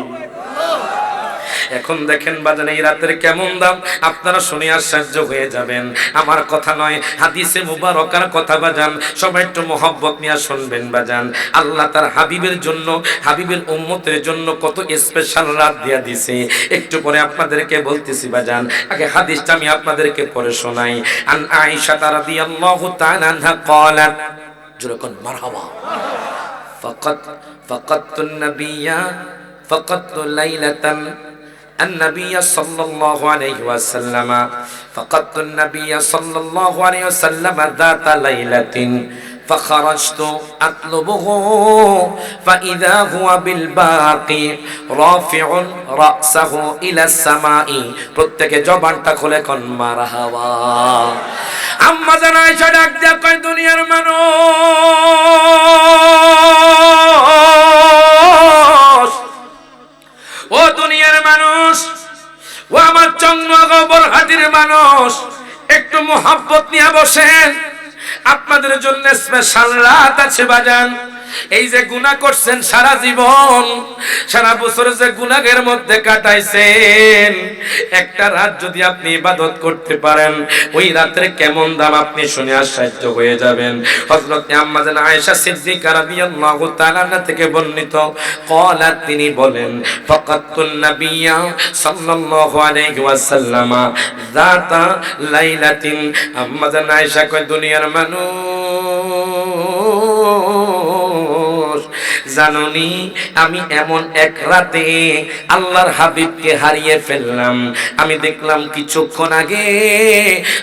এখন দেখেন বাজান এই রাতের কেমন দাম, আপনারা শুনে আশ্চর্য হয়ে যাবেন। আমার কথা নয়, হাদিসে মুবারকার কথা বাজান, সবাই একটু মহব্বত নিয়ে শুনবেন বাজান। আল্লাহ তার হাবিবের জন্য, হাবিবের উম্মতের জন্য কত স্পেশাল রাত দিয়া দিছে, একটু পরে আপনাদেরকে বলতেছি বাজান। আগে হাদিসটা আমি আপনাদেরকে পড়ে শোনাই। আন আয়েশা রাদিয়াল্লাহু তাআলা আনহা ক্বালাত, যেরকম মারহাবা, ফাকাতুন নাবিয়্যা ফাকাতু লাইলাতান النبي صلى الله عليه وسلم، فقدت النبي صلى الله عليه وسلم ذات ليلة فخرجت أطلبه فإذا هو بالباقي رافع رأسه إلى السماء। প্রত্যেকে জবানটা খুলে কোন মারহাবা। আম্মা জান আয়েশা ডাক দিয়া কয় দুনিয়ার মানুষ, হাটির মানুষ একটু মোহাব্বত নিয়ে বসেন, আপনাদের জন্য স্পেশাল রাত আছে বাজান। এই যে গুনাহ করছেন সারা জীবন, সারা বছর যে গুনাহের মধ্যে কাটাইছেন, একটা রাত যদি আপনি ইবাদত করতে পারেন, ওই রাতের কেমন দাম আপনি শুনে আশ্চর্য হয়ে যাবেন। হযরত আম্মা জান আয়েশা সিদ্দিকা রাদিয়াল্লাহু তাআলা আনহা থেকে বর্ণিত, ক্বালাত তিনি বলেন, ফাকাতুন নাবিয়্যা সাল্লাল্লাহু আলাইহি ওয়াসাল্লাম যাতা লাইলাতিন। আম্মা জান আয়েশা কয়, দুনিয়ার মানুষ জাননি, আমি এমন এক রাতে আল্লাহর হাবিবকে হারিয়ে ফেললাম। আমি দেখলাম কিছুক্ষণ আগে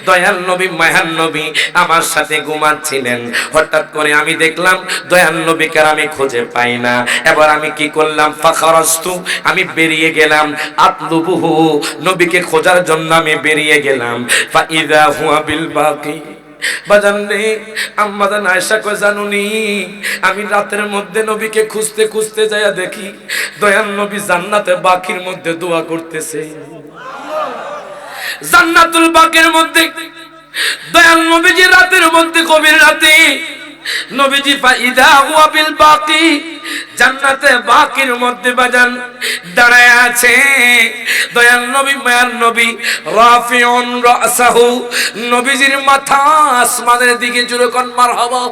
দয়াল নবী মায়ার নবী আমার সাথে ঘুমাচ্ছিলেন, হঠাৎ করে আমি দেখলাম দয়াল নবীকে আমি খুঁজে পাই না। এবার আমি কি করলাম, ফাখারাস্তু, আমি বেরিয়ে গেলাম, আতলুবুহু, নবীকে খোঁজার জন্য আমি বেরিয়ে গেলাম। ফাইদা হুয়া বিল বাকি। বাজান রে, আম্মা জান আয়েশা কয়, জানুনি, আমি রাতের মধ্যে নবীকে খুঁজতে খুঁজতে যাইয়া দেখি দয়াল নবী জান্নাতে বাকির মধ্যে দোয়া করতেছে। জান্নাতুল বাকির মধ্যে দয়াল নবীজি রাতের মধ্যে, গভীর রাতে নবীজি ফাইদা হুয়া বিল বাকি, জান্নাতে বাকির মধ্যে বাজান দাঁড়ায় আছে। দয়াল নবী মায়ার নবী রাফিউন রাসাহু, নবীজির মাথা আসমানের দিকে জুড়ে কোন মারহাবা।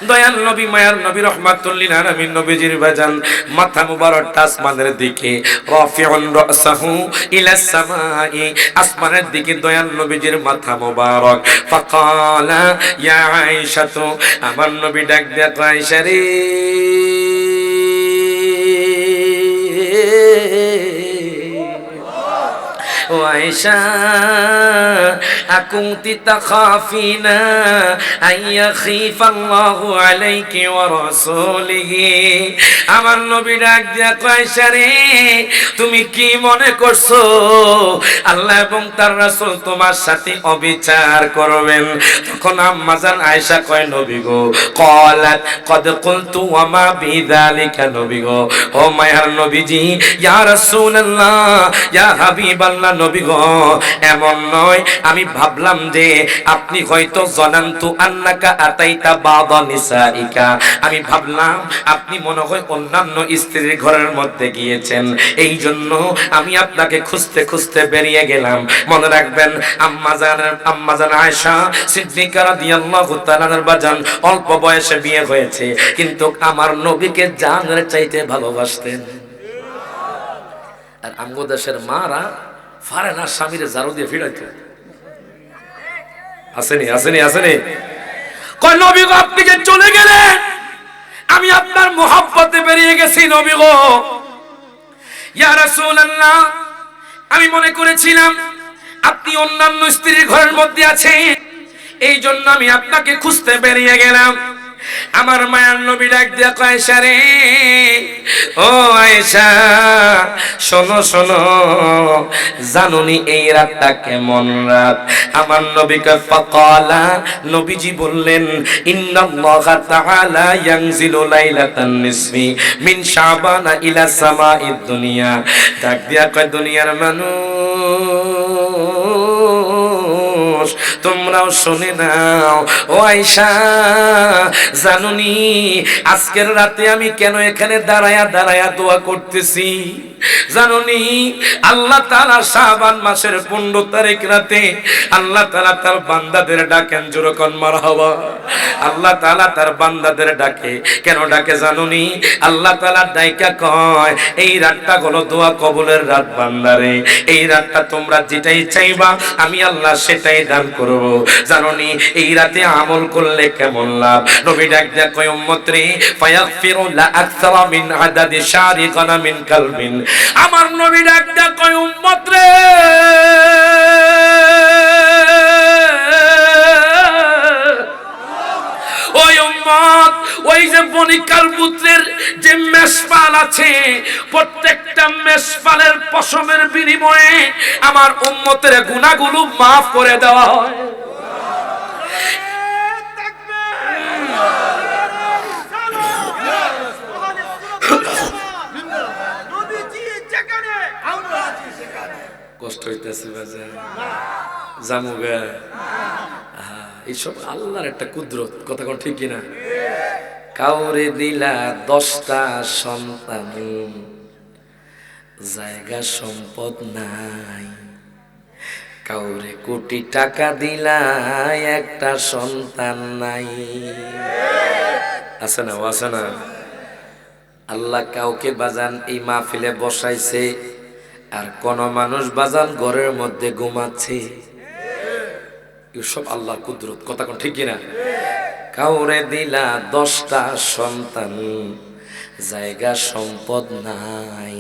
দয়াল নবী মায়ার নবী রাহমাতুল লিল আলামিন নবীজির বাজান মাথা মুবারকটা আসমানের দিকে, রাফিউন রাসাহু ইলাস সামাই, আসমানের দিকে দয়াল নবীজির মাথা মুবারক। ফাকালা ইয়া আয়েশা, তো আমার নবী ডাক দেয়া, আয়েশা রে, ও আয়েশা, আকুনতি তাখাফিনা আইয়াখিফাল্লাহু আলাইকি ওয়া রাসূলিহি। আমার নবী ডাক দিয়া কয়, আয়েশা রে, তুমি কি মনে করছো আল্লাহ এবং তার রাসূল তোমার সাথে অবিচার করবেন? তখন আম্মা জান আয়েশা কয়, নবী গো, ক্বালাত কদ কুলতু ওয়া মা বিযালিকা, নবী গো, ও মায়ার নবীজি, ইয়া রাসূলুল্লাহ, ইয়া হাবিবাল্লাহ, নবী গো, এমন নয়, আমি ভাবলাম যে আপনি হয়তো জানান্তু আন্নাকা আতাইতা বাদা নিসাইকা, আমি ভাবলাম আপনি মনে হয় অন্যান্য স্ত্রীর ঘরের মধ্যে গিয়েছেন, এই জন্য আমি আপনাকে খুঁজতে খুঁজতে বেরিয়ে গেলাম। মনে রাখবেন, আম্মা জান আয়েশা সিদ্দিকা রাদিয়াল্লাহু তাআলা আনহার বাজান অল্প বয়সে বিয়ে হয়েছে, কিন্তু আমার নবীকে জানের চাইতে ভালোবাসতেন। আর আমগো দেশের মারা ফারে না স্বামীরে জারু দিয়ে ফিরাইতো, আসেনি আসেনি আসেনি। কয়, নবী গো, আপনি যে চলে গেলেন, আমি আপনার মোহাব্বতে বেরিয়ে গেছি। নবী গো, ইয়া রাসূলুল্লাহ, আমি মনে করেছিলাম আপনি অন্যান্য স্ত্রীর ঘরের মধ্যে আছেন, এই জন্য আমি আপনাকে খুঁজতে বেরিয়ে গেলাম। আমার মায়ার নবী ডাক দিয়া কয়, আয়েশা রে, ও আয়েশা, শোনো শোনো, জানুনি এই রাতটা কেমন রাত? আমার নবীকে ফাকালা, নবীজি বললেন, ইন্নাল্লাহা তাআলা ইয়ানজিলু লাইলাতান নিসফি মিন শাবান ইলা সামাইদ দুনিয়া। ডাক দিয়া কয়, দুনিয়ার মানুষ, তোমরাও শুনে নাও, ও আয়েশা, জানুনি আজকের রাতে আমি কেন এখানে দাঁড়ায়া দাঁড়ায়া দোয়া করতেছি? জানুনি আল্লাহ তাআলা শাবান মাসের 15 তারিখ রাতে আল্লাহ তাআলা তার বান্দাদের ডাকেন, যেরকম মারহাবা। আল্লাহ তাআলা তার বান্দাদের ডাকে, কেন ডাকে জানুনি? আল্লাহ তাআলা ডাইকা কয়, এই রাতটা হলো দোয়া কবুলের রাত বান্দারে, এই রাতটা তোমরা যেটাই চাইবা আমি আল্লাহ সেটাই দান করব। জানুনি এই রাতে আমল করলে কেমন লাভ? নবী ডাক দেয়া কয়, উম্মত রে, ফায়াগফিরু লা আকসারা মিন আদাদি শারিকানা মিন কালবিন। আমার নবী ডাক দেয়া কয়, উম্মত রে, ওই উম্মত, ওই যে বনিকাল পুত্রের যে মেষপাল আছে, প্রত্যেকটা মেষপালের পশমের বিনিময়ে আমার উম্মতের গুনাহগুলো মাফ করে দেওয়া হয়। কষ্ট হইতেছে বাজান, জামুগা। এইসব আল্লাহর একটা কুদরত, কথা কোন ঠিক কিনা? কাউরে দিলা 10টা সন্তান, জায়গা সম্পদ নাই। কাউরে কোটি টাকা দিলা, একটা সন্তান নাই। আছে না? আছে না? আল্লাহ কাউকে বাজান এই মাহফিলে বসাইছে, আর কোন মানুষ বাজান ঘরের মধ্যে ঘুমাচ্ছে। সব আল্লাহর কুদরত, কথা কোন ঠিক কিনা? কাউরে দিলা 10টা সন্তান, জায়গা সম্পদ নাই।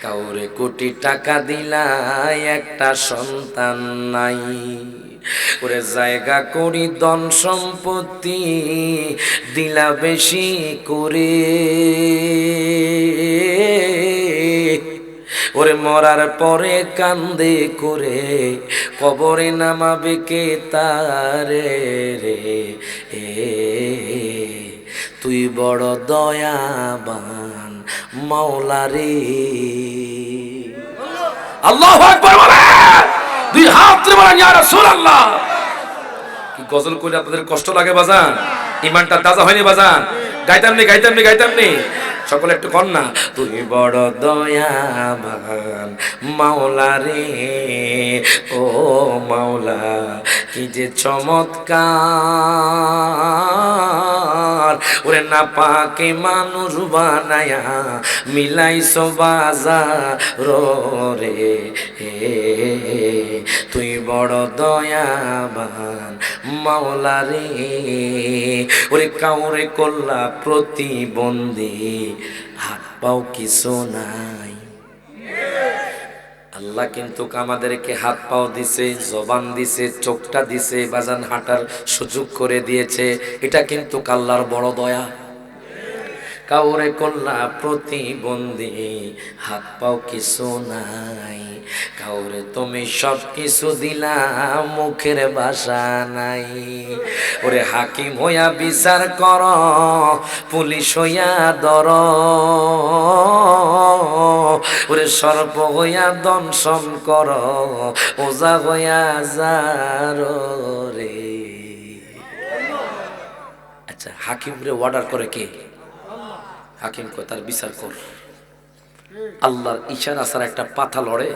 কাউরে কোটি টাকা দিলা, একটা সন্তান নাই। ওরে জায়গা করি ধন সম্পত্তি দিলা বেশি করে, ওরে মরার পরে কান্দে করে কবরে নামাবে কে তারে রে। তুই বড় দয়াবান মাওলা রে। আল্লাহু আকবার বলে, দুই হাত তুলে বলেন ইয়া রাসূলুল্লাহ। কি গজল কইলে আপনাদের কষ্ট লাগে বাজান? ইমানটা তাজা হয়নি বাজান? গাইতাম নি সকলে একটু কর না। তুই বড় দয়াবান মাওলা রে, ও মাওলা কি যে চমৎকার। ওরে না পাকে মানুষ বানায়া মিলাইছো বাজার রে। তুই বড় দয়াবান মাওলা রে। ওরে কাউরে করলা প্রতিবন্ধী, হাত পাও কিছু নাই। আল্লাহ কিন্তু আমাদেরকে হাত পাও দিছে, জবান দিছে, চোখটা দিছে, বাজান হাঁটার সুযোগ করে দিয়েছে। এটা কিন্তু আল্লাহর বড় দয়া। কাউরে করলা প্রতিবন্ধী, হাত পাও কিছু নাই। কাউরে তুমি সব কিছু দিলা, মুখের ভাষা নাই। ওরে হাকিম হইয়া বিচার কর, পুলিশ হইয়া ধর, ওরে সর্প হইয়া দংশন কর, ওজা হইয়া যার রে। আচ্ছা, হাকিম রে অর্ডার করে কে? হাকিম কয় তার বিচার কর। আল্লাহর ইশারা ছাড়া একটা পাথা লড়ে?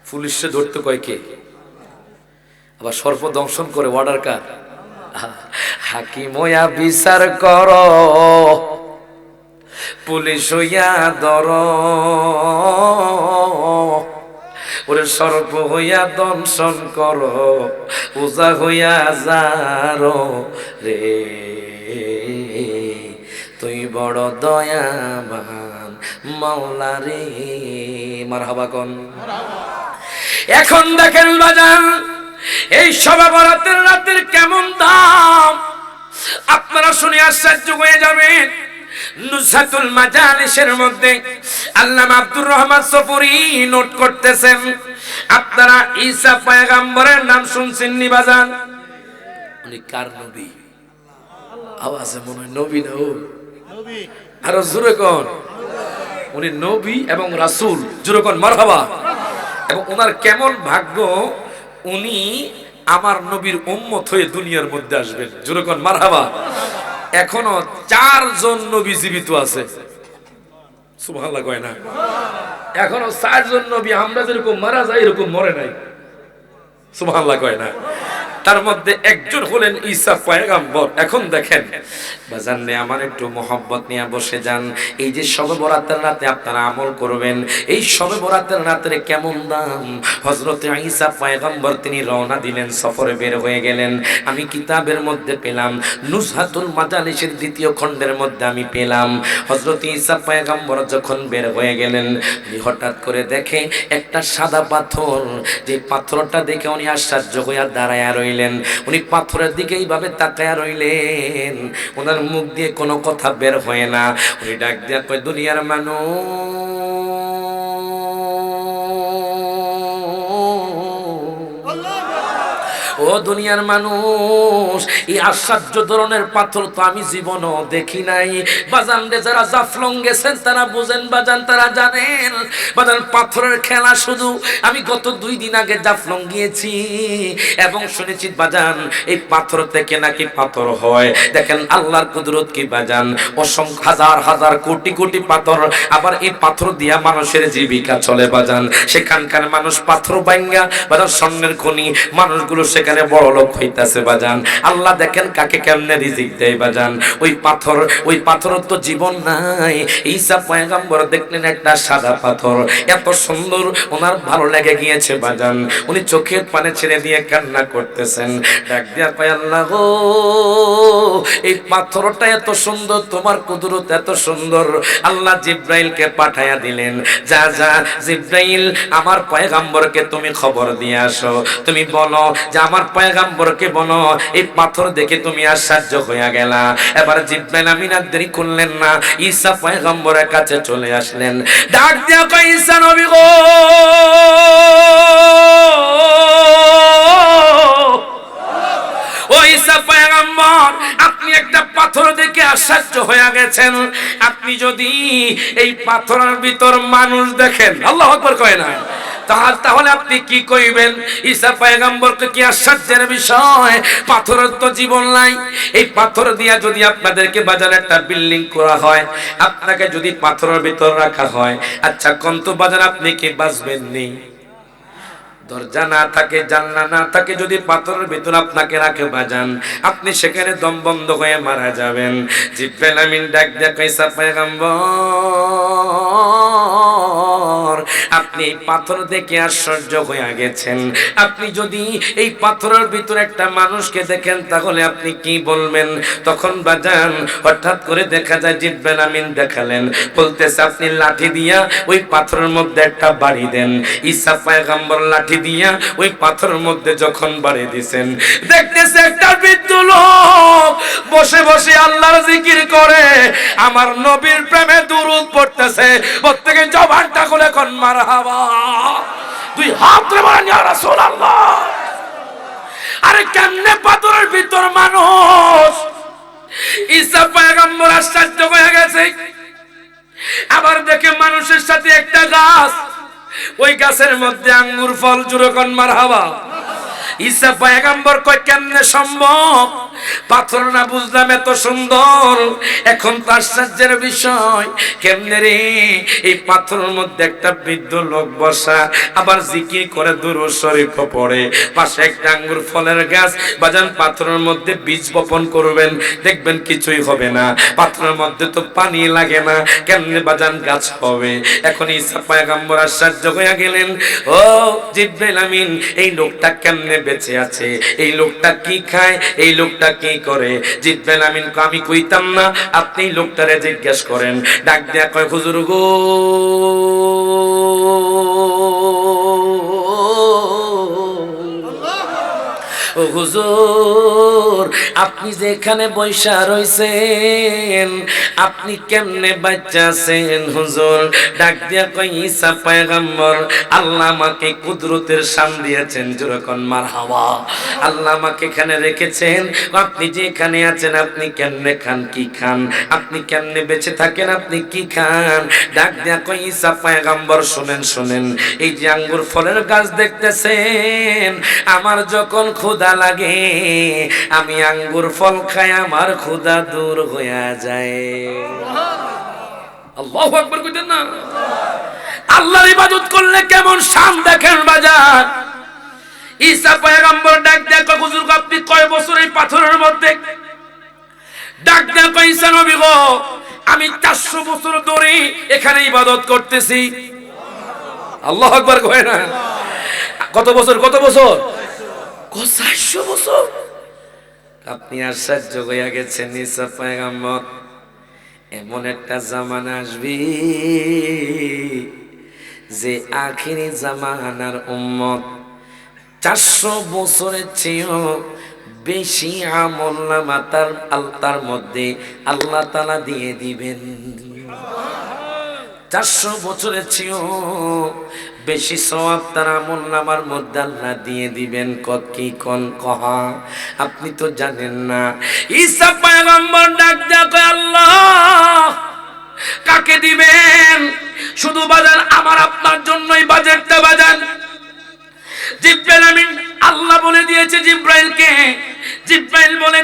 পুলিশে ধরতে কয় কে? আবার সর্প দংশন করে অর্ডার কার? হাকিম হইয়া বিচার কর, পুলিশ হইয়া ধর, ওরে সর্প হইয়া দংশন কর, ওজা হইয়া যার রে। তুই বড় দয়াবান মাওলা রে। মারহাবা কোন। এখন দেখেন বাজান, এই শবে বরাতের রাতের কেমন দাম আপনারা শুনে আশ্চর্য হয়ে যাবেন। নুসরাতুল মাজালিসের মধ্যে আল্লামা আব্দুর রহমান সফুরি নোট করতেছেন। আপনারা ঈসা পয়গম্বরের নাম শুনছেন নি বাজান? উনি কার নবী? আওয়াজে মনে হয় নবী না? ও নবী, আরো জোরে কোন। উনি নবী এবং রাসূল, জোরে কোন মারহাবা। এবং ওনার কেমন ভাগ্য, উনি আমার নবীর উম্মত হয়ে দুনিয়ার মধ্যে আসবেন, জোরে কোন মারহাবা। এখনো 4 জন নবী জীবিত আছে, সুবহানাল্লাহ কয় না? এখনো 4 জন নবী, আমরা যেরকম মারা যাই এরকম মরে নাই, সুবহানাল্লাহ কয় না? তার মধ্যে একজন হলেন ঈসা পয়গম্বর। এখন দেখেন বাজান রে, আমার একটু মোহাব্বত নিয়ে বসে যান। এই যে শবে বরাতের রাতে আপনারা আমল করবেন, এই শবে বরাতের রাতের কেমন দাম। হযরতে ঈসা পয়গম্বর তিনি রওনা দিলেন, সফরে বের হয়ে গেলেন। আমি কিতাবের মধ্যে পেলাম, নুসহাতুল মাজালিসের 2য় খণ্ডের মধ্যে আমি পেলাম, হযরতে ঈসা পয়গম্বর যখন বের হয়ে গেলেন, হঠাৎ করে দেখে একটা সাদা পাথর। যে পাথরটা দেখে উনি আশ্চর্য হইয়া দাঁড়ায়া রইলেন। উনি পাথরের দিকে এইভাবে তাকায়া রইলেন, ওনার মুখ দিয়ে কোনো কথা বের হয় না। উনি ডাক দিয়া কয়, দুনিয়ার মানুষ, ও ও দুনিয়ার মানুষ, এই আশ্চর্য ধরনের পাথর তো আমি জীবনও দেখি নাই। বাজান রে, যারা জাফলং গেছেন তারা বুঝেন বাজান, তারা জানেন বাজান পাথরের খেলা। শুধু আমি গত 2 দিন আগে জাফলং গিয়েছি এবং শুনেছি বাজান এই পাথর থেকে নাকি পাথর হয়। দেখেন আল্লাহর কুদরত কি বাজান, অসংখ্য হাজার হাজার কোটি কোটি পাথর, আবার এই পাথর দিয়া মানুষের জীবিকা চলে বাজান। সেখানকার মানুষ পাথর ভাঙ্গা বাজান স্বর্ণের খনি, মানুষগুলো সেখানে বড় লোক হইতাছে বাজান। আল্লাহ দেখেন কাকে কেমনে রিজিক দেয় বাজান। ওই পাথর তো জীবন নাই। ঈসা পয়গম্বর দেখলেন একটা সাদা পাথর, এত সুন্দর, ওনার ভালো লেগে গিয়েছে বাজান। উনি চোখের পানি ছেড়ে দিয়ে কান্না করতেছেন, ডাক দিয়া কয় আল্লাহ গো, এই পাথরটা এত সুন্দর, তোমার কুদরত এত সুন্দর। আল্লাহ জিব্রাইলকে পাঠায়া দিলেন, যা যা জিব্রাইল আমার পয়গম্বরকে তুমি খবর দিয়ে আসো, তুমি বলো যে আমার পয়গম্বরকে বলো এই পাথর দেখে তুমি আশ্চর্য হইয়া গেলা। এবার জিব্রাইল আমিন আর দেরি করলেন না, ঈসা পয়গম্বরের কাছে চলে আসলেন, ডাক দিয়া কয় ঈসা নবী গো, ও ঈসা পয়গম্বর, আপনি একটা পাথর দেখে আশ্চর্য হয়ে গেছেন। আপনি যদি এই পাথরের ভিতর মানুষ দেখেন, আল্লাহু আকবার কয় না, তাহলে আপনি কি কইবেন? ঈসা পয়গম্বরকে কি আশ্চর্যের বিষয়, পাথরের তো জীবন নাই। এই পাথর দিয়া যদি আপনাদেরকে বাজারে একটা বিল্ডিং করা হয়, আপনাকে যদি পাথরের ভিতর রাখা হয়, আচ্ছা কন্ত বাজার আপনি কি বাঁচবেন? নেই, দরজা না থাকে, জানলা না থাকে, যদি পাথরের ভিতর আপনাকে রাখে বাজান, আপনি সেখানে দম বন্ধ হয়ে মারা যাবেন। জিব্রাইল আমিন ডাক দিয়া কয় ঈসা পয়গম্বর, আপনি এই পাথর দেখে আশ্চর্য হয়ে গেছেন, আপনি যদি এই পাথরের ভিতরে একটা মানুষকে দেখেন তাহলে আপনি কি বলবেন? তখন বাজান হঠাৎ করে দেখা যায় জিব্রাইল আমিন দেখালেন, বলতেছে আপনি লাঠি দিয়া ওই পাথরের মধ্যে একটা বাড়ি দেন। ঈসা পয়গম্বর লাঠি দিয়া ওই পাথরের মধ্যে যখন বাড়ি দিয়েছেন, দেখতেছে একটা বৃদ্ধ লোক বসে বসে আল্লাহর জিকির করে, আমার নবীর প্রেমে দুরূদ পড়তেছে। প্রত্যেকে জবানটা খুলে কোন মারহাবা, দুই হাত ধরে বলেন ইয়া রাসূলুল্লাহ। আরে কেমনে পাথরের ভিতর মানুষ? ঈসা পয়গম্বর আশ্চর্য হয়ে গেছে। আবার দেখে মানুষের সাথে একটা গাছ, ওই গাছের মধ্যে আঙ্গুর ফল, জুড়ে কোন মারহাবা। ঈসা পয়গম্বর কয় কেমনে সম্ভব? পাথর না বুঝলাম এত সুন্দর, এখন তো আশ্চর্যের বিষয়, কেমনে রে এই পাথরের মধ্যে একটা বৃদ্ধ লোক বসা, আবার জিকির করে দুরূদ শরীফ পড়ে, পাশে একটা আঙ্গুর ফলের গাছ। বাজান পাথরের মধ্যে বীজ বপন করবেন, দেখবেন কিছুই হবে না, পাথরের মধ্যে তো পানি লাগে না, কেমনে বাজান গাছ হবে? এখন ঈসা পয়গম্বর আশ্চর্য হয়ে গেলেন, ও জিব্রাইল আমিন, এই লোকটা কেমনে বেঁচে আছে, এই লোকটা কি খায়, এই লোকটা কি করে? জিব্রাইল আমিন আমি কইতাম না, আপনি লোকটারে জিজ্ঞেস করেন। ডাক দেয়া কয় হুজুর গো, ও হুজুর, আপনি যেখানে বৈশা রইছেন, আপনি কেমনে বাচ্চা আছেন হুজুর? ডাক দিয়া কই ঈসা পয়গম্বর, আল্লাহ আমাকে কুদরতের শান দিয়েছেন, যেরকম মারহাবা। আল্লাহ আমাকে এখানে রেখেছেন, আপনি যে এখানে আছেন, আপনি কেমনে খান, কি খান, আপনি কেমনে বেঁচে থাকেন, আপনি কি খান? ডাক দিয়া কই ঈসা পয়গম্বর, শুনেন শুনেন, এই যে আঙ্গুর ফলের গাছ দেখতেছেন, আমার যখন ক্ষুধা লাগে আমি আঙ্গুর ফল খাই, আমার ক্ষুধা দূর হয়ে যায়। আল্লাহু আকবার কইতেন না? আল্লাহর ইবাদত করলে কেমন শান দেখেন বাজার। ঈসা পয়গম্বর ডাক দেয়া কয় হুজুর আপনি কয় বছর এই পাথরের মধ্যে? ডাক দেয়া কয় ঈসা নবী গো, আমি 400 বছর ধরে এখানে ইবাদত করতেছি। আল্লাহু আকবার কয় না? কত বছর? কত বছর? 400 বছর। আপনি আশ্চর্য হইয়া গেছেন ঈসা পয়গম্বর। এমন একটা জামানা আসবে যে আখিরি জামানার উম্মত 400 বছরের চেয়েও বেশি আমলনামা তার মধ্যে আল্লাহ তাআলা দিয়ে দিবেন। 400 বছরের চেয়েও বেশি সওয়াব তার আমলনামার মধ্যে আল্লাহ দিয়ে দিবেন। কি কোন কহা আপনি তো জানেন না। ঈসা পয়গম্বর ডাক দেয়া কয়, আল্লাহ কাকে দিবেন? শুধু বাজান আমার আপনার জন্যই বাজেটটা বাজান। জিব্রাইল আমিন আল্লাহ বলে দিয়েছে জিব্রাইলকে, জিব্রাইল বলে